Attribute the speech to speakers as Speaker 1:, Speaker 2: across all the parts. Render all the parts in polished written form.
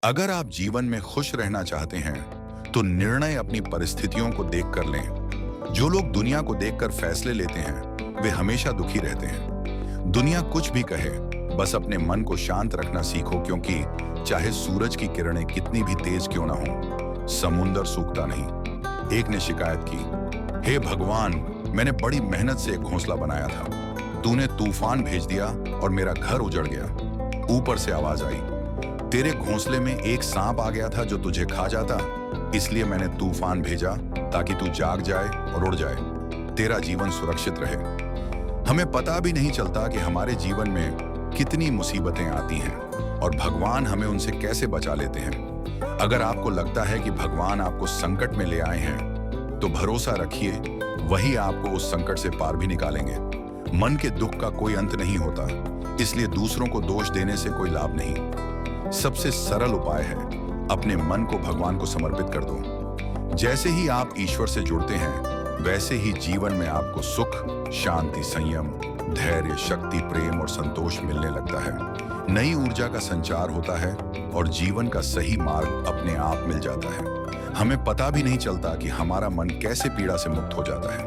Speaker 1: अगर आप जीवन में खुश रहना चाहते हैं, तो निर्णय अपनी परिस्थितियों को देखकर लें। जो लोग दुनिया को देखकर फैसले लेते हैं, वे हमेशा दुखी रहते हैं। दुनिया कुछ भी कहे, बस अपने मन को शांत रखना सीखो, क्योंकि चाहे सूरज की किरणें कितनी भी तेज क्यों ना हो, समुंदर सूखता नहीं। एक ने शिकायत की, हे भगवान, मैंने बड़ी मेहनत से एक घोंसला बनाया था, तूने तूफान भेज दिया और मेरा घर उजड़ गया। ऊपर से आवाज आई, तेरे घोंसले में एक सांप आ गया था जो तुझे खा जाता, इसलिए मैंने तूफान भेजा ताकि तू जाग जाए और उड़ जाए, तेरा जीवन सुरक्षित रहे। हमें पता भी नहीं चलता कि हमारे जीवन में कितनी मुसीबतें आती हैं और भगवान हमें उनसे कैसे बचा लेते हैं। अगर आपको लगता है कि भगवान आपको संकट में ले आए हैं, तो भरोसा रखिए, वही आपको उस संकट से पार भी निकालेंगे। मन के दुख का कोई अंत नहीं होता, इसलिए दूसरों को दोष देने से कोई लाभ नहीं। सबसे सरल उपाय है, अपने मन को भगवान को समर्पित कर दो। जैसे ही आप ईश्वर से जुड़ते हैं, वैसे ही जीवन में आपको सुख, शांति, संयम, धैर्य, शक्ति, प्रेम और संतोष मिलने लगता है। नई ऊर्जा का संचार होता है और जीवन का सही मार्ग अपने आप मिल जाता है। हमें पता भी नहीं चलता कि हमारा मन कैसे पीड़ा से मुक्त हो जाता है।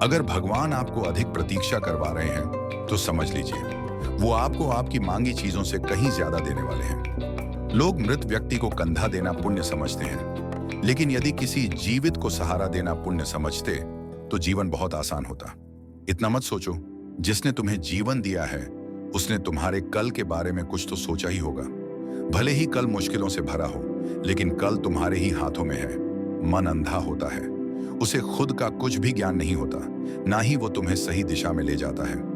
Speaker 1: अगर भगवान आपको अधिक प्रतीक्षा करवा रहे हैं, तो समझ लीजिए, वो आपको आपकी मांगी चीजों से कहीं ज्यादा देने वाले हैं। लोग मृत व्यक्ति को कंधा देना पुण्य समझते हैं, लेकिन यदि किसी जीवित को सहारा देना पुण्य समझते, तो जीवन बहुत आसान होता। इतना मत सोचो, जिसने तुम्हें जीवन दिया है, उसने तुम्हारे कल के बारे में कुछ तो सोचा ही होगा। भले ही कल मुश्किलों से भरा हो, लेकिन कल तुम्हारे ही हाथों में है। मन अंधा होता है, उसे खुद का कुछ भी ज्ञान नहीं होता, ना ही वो तुम्हें सही दिशा में ले जाता है।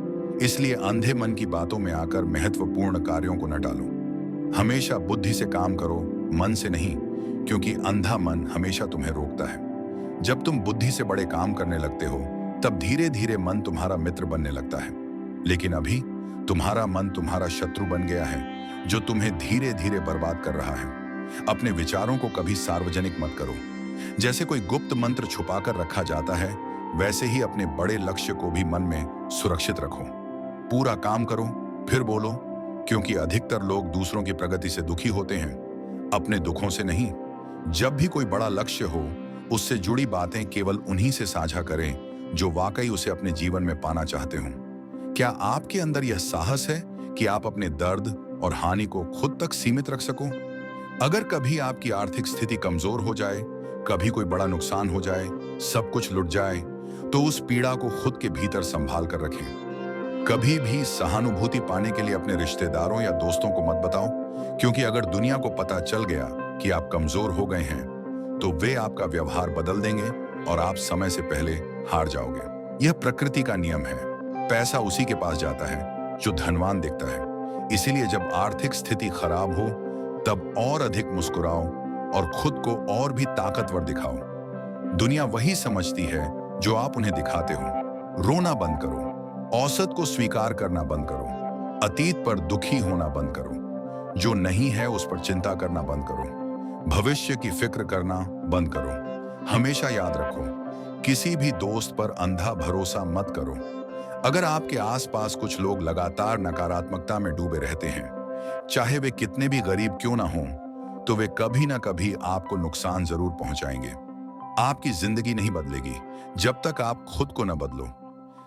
Speaker 1: इसलिए अंधे मन की बातों में आकर महत्वपूर्ण कार्यों को न टालो। हमेशा बुद्धि से काम करो, मन से नहीं, क्योंकि अंधा मन हमेशा तुम्हें रोकता है। जब तुम बुद्धि से बड़े काम करने लगते हो, तब धीरे धीरे मन तुम्हारा मित्र बनने लगता है। लेकिन अभी तुम्हारा मन तुम्हारा शत्रु बन गया है, जो तुम्हें धीरे धीरे बर्बाद कर रहा है। अपने विचारों को कभी सार्वजनिक मत करो। जैसे कोई गुप्त मंत्र छुपाकर रखा जाता है, वैसे ही अपने बड़े लक्ष्य को भी मन में सुरक्षित रखो। पूरा काम करो, फिर बोलो, क्योंकि अधिकतर लोग दूसरों की प्रगति से दुखी होते हैं, अपने दुखों से नहीं। जब भी कोई बड़ा लक्ष्य हो, उससे जुड़ी बातें केवल उन्हीं से साझा करें जो वाकई उसे अपने जीवन में पाना चाहते हो। क्या आपके अंदर यह साहस है कि आप अपने दर्द और हानि को खुद तक सीमित रख सको? अगर कभी आपकी आर्थिक स्थिति कमजोर हो जाए, कभी कोई बड़ा नुकसान हो जाए, सब कुछ लुट जाए, तो उस पीड़ा को खुद के भीतर संभाल कर रखें। कभी भी सहानुभूति पाने के लिए अपने रिश्तेदारों या दोस्तों को मत बताओ, क्योंकि अगर दुनिया को पता चल गया कि आप कमजोर हो गए हैं, तो वे आपका व्यवहार बदल देंगे और आप समय से पहले हार जाओगे। यह प्रकृति का नियम है। पैसा उसी के पास जाता है जो धनवान दिखता है। इसीलिए जब आर्थिक स्थिति खराब हो, तब और अधिक मुस्कुराओ और खुद को और भी ताकतवर दिखाओ। दुनिया वही समझती है जो आप उन्हें दिखाते हो। रोना बंद करो, औसत को स्वीकार करना बंद करो, अतीत पर दुखी होना बंद करो, जो नहीं है उस पर चिंता करना बंद करो, भविष्य की फिक्र करना बंद करो। हमेशा याद रखो, किसी भी दोस्त पर अंधा भरोसा मत करो। अगर आपके आसपास कुछ लोग लगातार नकारात्मकता में डूबे रहते हैं, चाहे वे कितने भी गरीब क्यों ना हों, तो वे कभी ना कभी आपको नुकसान जरूर पहुंचाएंगे। आपकी जिंदगी नहीं बदलेगी जब तक आप खुद को न बदलो।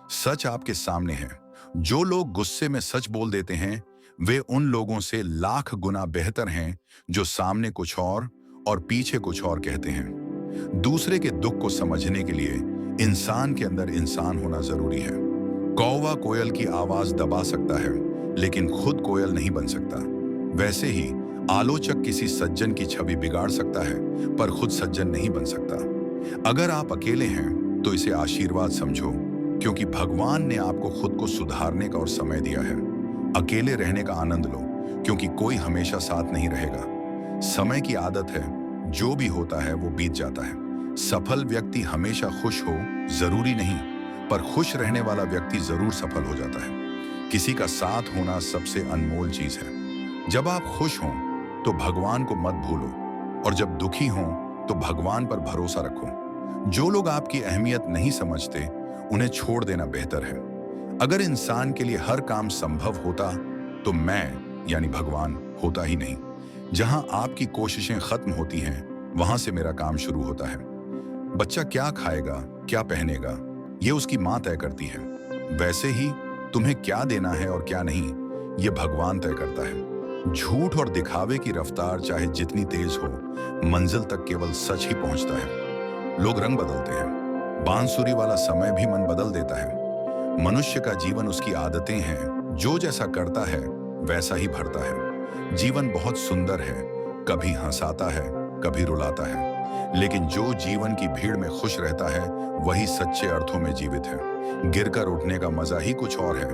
Speaker 1: सच आपके सामने है। जो लोग गुस्से में सच बोल देते हैं, वे उन लोगों से लाख गुना बेहतर हैं जो सामने कुछ और पीछे कुछ और कहते हैं। दूसरे के दुख को समझने के लिए इंसान के अंदर इंसान होना जरूरी है। कौवा कोयल की आवाज दबा सकता है, लेकिन खुद कोयल नहीं बन सकता। वैसे ही आलोचक किसी सज्जन की छवि बिगाड़ सकता है, पर खुद सज्जन नहीं बन सकता। अगर आप अकेले हैं, तो इसे आशीर्वाद समझो, क्योंकि भगवान ने आपको खुद को सुधारने का और समय दिया है। अकेले रहने का आनंद लो, क्योंकि कोई हमेशा साथ नहीं रहेगा। समय की आदत है, जो भी होता है वो बीत जाता है। सफल व्यक्ति हमेशा खुश हो जरूरी नहीं, पर खुश रहने वाला व्यक्ति जरूर सफल हो जाता है। किसी का साथ होना सबसे अनमोल चीज है। जब आप खुश हों, तो भगवान को मत भूलो, और जब दुखी हों, तो भगवान पर भरोसा रखो। जो लोग आपकी अहमियत नहीं समझते, उन्हें छोड़ देना बेहतर है। अगर इंसान के लिए हर काम संभव होता, तो मैं यानी भगवान होता ही नहीं। जहां आपकी कोशिशें खत्म होती हैं, वहां से मेरा काम शुरू होता है। बच्चा क्या खाएगा, क्या पहनेगा, ये उसकी माँ तय करती है। वैसे ही तुम्हें क्या देना है और क्या नहीं, ये भगवान तय करता है। झूठ और दिखावे की रफ्तार चाहे जितनी तेज हो, मंजिल तक केवल सच ही पहुंचता है। लोग रंग बदलते हैं, बांसुरी वाला समय भी मन बदल देता है। मनुष्य का जीवन उसकी आदतें हैं, जो जैसा करता है वैसा ही भरता है। जीवन बहुत सुंदर है, कभी हंसाता है, कभी रुलाता है, लेकिन जो जीवन की भीड़ में खुश रहता है वही सच्चे अर्थों में जीवित है। गिरकर उठने का मजा ही कुछ और है,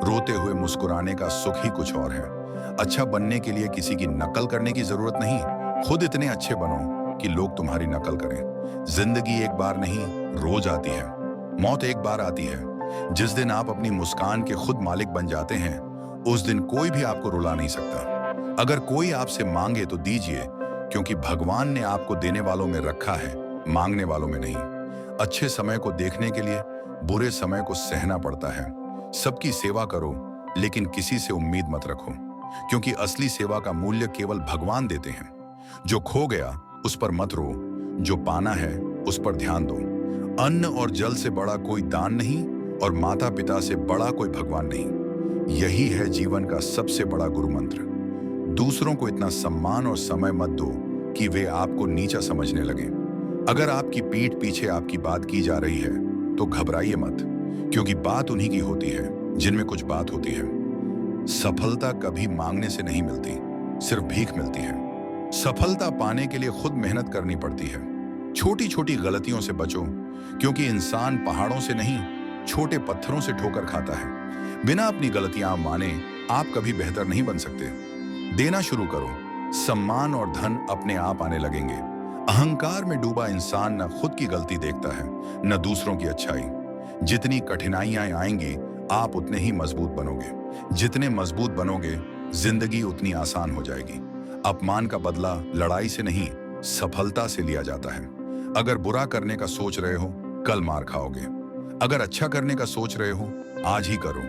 Speaker 1: रोते हुए मुस्कुराने का सुख ही कुछ और है। अच्छा बनने के लिए किसी की नकल करने की जरूरत नहीं, खुद इतने अच्छे बनो कि लोग तुम्हारी नकल करें। जिंदगी एक बार नहीं, रोज आती है। मौत एक बार आती है। जिस दिन आप अपनी मुस्कान के खुद मालिक बन जाते हैं, उस दिन कोई भी आपको रुला नहीं सकता। अगर कोई आपसे मांगे तो दीजिए, क्योंकि भगवान ने आपको देने वालों में रखा है, मांगने वालों में नहीं। अच्छे समय को देखने के लिए बुरे समय को सहना पड़ता है। सबकी सेवा करो, लेकिन किसी से उम्मीद मत रखो, क्योंकि असली सेवा का मूल्य केवल भगवान देते हैं। जो खो गया उस पर मत रो, जो पाना है उस पर ध्यान दो। अन्न और जल से बड़ा कोई दान नहीं, और माता पिता से बड़ा कोई भगवान नहीं। यही है जीवन का सबसे बड़ा गुरु मंत्र। दूसरों को इतना सम्मान और समय मत दो कि वे आपको नीचा समझने लगे। अगर आपकी पीठ पीछे आपकी बात की जा रही है तो घबराइए मत, क्योंकि बात उन्हीं की होती है जिनमें कुछ बात होती है। सफलता कभी मांगने से नहीं मिलती, सिर्फ भीख मिलती है। सफलता पाने के लिए खुद मेहनत करनी पड़ती है। छोटी छोटी गलतियों से बचो, क्योंकि इंसान पहाड़ों से नहीं, छोटे पत्थरों से ठोकर खाता है। बिना अपनी गलतियां माने आप कभी बेहतर नहीं बन सकते। देना शुरू करो, सम्मान और धन अपने आप आने लगेंगे। अहंकार में डूबा इंसान न खुद की गलती देखता है, न दूसरों की अच्छाई। जितनी कठिनाइयां आएंगी, आप उतने ही मजबूत बनोगे। जितने मजबूत बनोगे, जिंदगी उतनी आसान हो जाएगी। अपमान का बदला लड़ाई से नहीं, सफलता से लिया जाता है। अगर बुरा करने का सोच रहे हो, कल मार खाओगे। अगर अच्छा करने का सोच रहे हो, आज ही करो।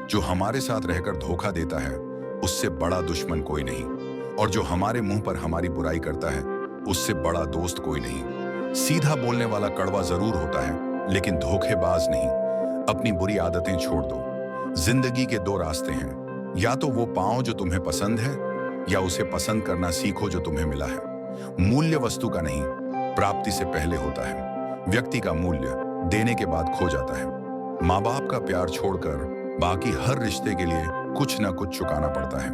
Speaker 1: जो हमारे साथ रहकर धोखा देता है, उससे बड़ा दुश्मन कोई नहीं, और जो हमारे मुंह पर हमारी बुराई करता है, उससे बड़ा दोस्त कोई नहीं। सीधा बोलने वाला कड़वा जरूर होता है, लेकिन धोखेबाज नहीं। अपनी बुरी आदतें छोड़ दो। जिंदगी के दो रास्ते हैं, या तो वो पाओ जो तुम्हें पसंद है, या उसे पसंद करना सीखो जो तुम्हें मिला है। मूल्य वस्तु का नहीं, प्राप्ति से पहले होता है। व्यक्ति का मूल्य देने के बाद खो जाता है। माँ बाप का प्यार छोड़कर बाकी हर रिश्ते के लिए कुछ न कुछ चुकाना पड़ता है।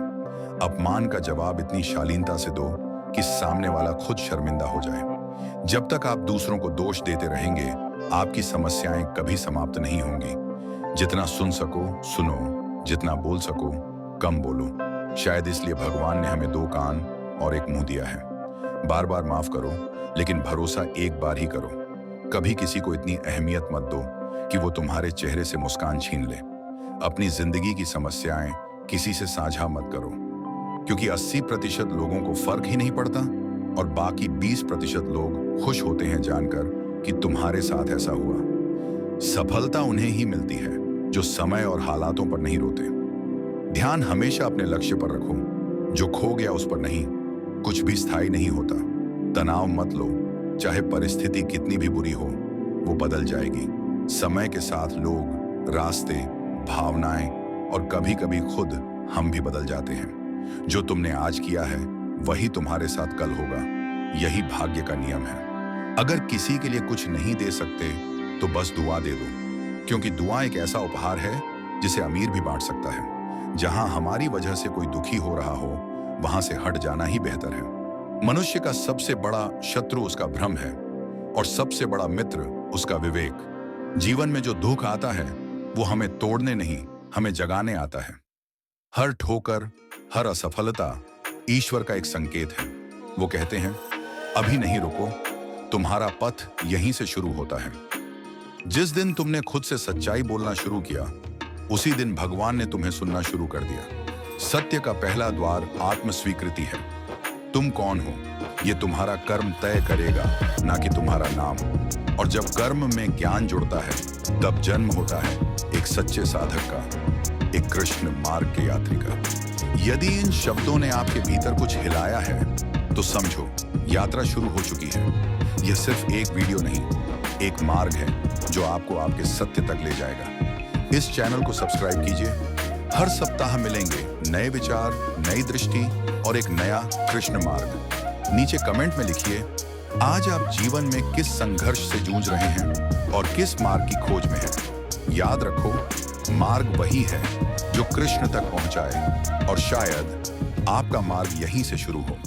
Speaker 1: अपमान का जवाब इतनी शालीनता से दो कि सामने वाला खुद शर्मिंदा हो जाए। जब तक आप दूसरों को दोष देते रहेंगे, आपकी समस्याएं कभी समाप्त नहीं होंगी। जितना सुन सको सुनो, जितना बोल सको कम बोलो। शायद इसलिए भगवान ने हमें दो कान और एक मुंह दिया है। बार बार माफ करो, लेकिन भरोसा एक बार ही करो। कभी किसी को इतनी अहमियत मत दो कि वो तुम्हारे चेहरे से मुस्कान छीन ले। अपनी जिंदगी की समस्याएं किसी से साझा मत करो, क्योंकि 80% लोगों को फर्क ही नहीं पड़ता, और बाकी 20% लोग खुश होते हैं जानकर कि तुम्हारे साथ ऐसा हुआ। सफलता उन्हें ही मिलती है जो समय और हालातों पर नहीं रोते। ध्यान हमेशा अपने लक्ष्य पर रखो, जो खो गया उस पर नहीं। कुछ भी स्थायी नहीं होता। तनाव मत लो, चाहे परिस्थिति कितनी भी बुरी हो, वो बदल जाएगी। समय के साथ लोग, रास्ते, भावनाएं और कभी कभी खुद हम भी बदल जाते हैं। जो तुमने आज किया है वही तुम्हारे साथ कल होगा। यही भाग्य का नियम है। अगर किसी के लिए कुछ नहीं दे सकते तो बस दुआ दे दो, क्योंकि दुआ एक ऐसा उपहार है जिसे अमीर भी बांट सकता है। जहां हमारी वजह से कोई दुखी हो रहा हो, वहां से हट जाना ही बेहतर है। मनुष्य का सबसे बड़ा शत्रु उसका भ्रम है, और सबसे बड़ा मित्र उसका विवेक। जीवन में जो दुख आता है वो हमें तोड़ने नहीं, हमें जगाने आता है। हर ठोकर, हर असफलता ईश्वर का एक संकेत है। वो कहते हैं, अभी नहीं रुको, तुम्हारा पथ यहीं से शुरू होता है। जिस दिन तुमने खुद से सच्चाई बोलना शुरू किया, उसी दिन भगवान ने तुम्हें सुनना शुरू कर दिया। सत्य का पहला द्वार आत्मस्वीकृति है। तुम कौन हो, ये तुम्हारा कर्म तय करेगा, ना कि तुम्हारा नाम। और जब कर्म में ज्ञान जुड़ता है, तब जन्म होता है एक सच्चे साधक का, एक कृष्ण मार्ग के यात्री का। यदि इन शब्दों ने आपके भीतर कुछ हिलाया है तो समझो यात्रा शुरू हो चुकी है। यह सिर्फ एक वीडियो नहीं, एक मार्ग है जो आपको आपके सत्य तक ले जाएगा। इस चैनल को सब्सक्राइब कीजिए। हर सप्ताह मिलेंगे नए विचार, नई दृष्टि और एक नया कृष्ण मार्ग। नीचे कमेंट में लिखिए आज आप जीवन में किस संघर्ष से जूझ रहे हैं और किस मार्ग की खोज में हैं। याद रखो, मार्ग वही है जो कृष्ण तक पहुंचाए और शायद आपका मार्ग यहीं से शुरू हो।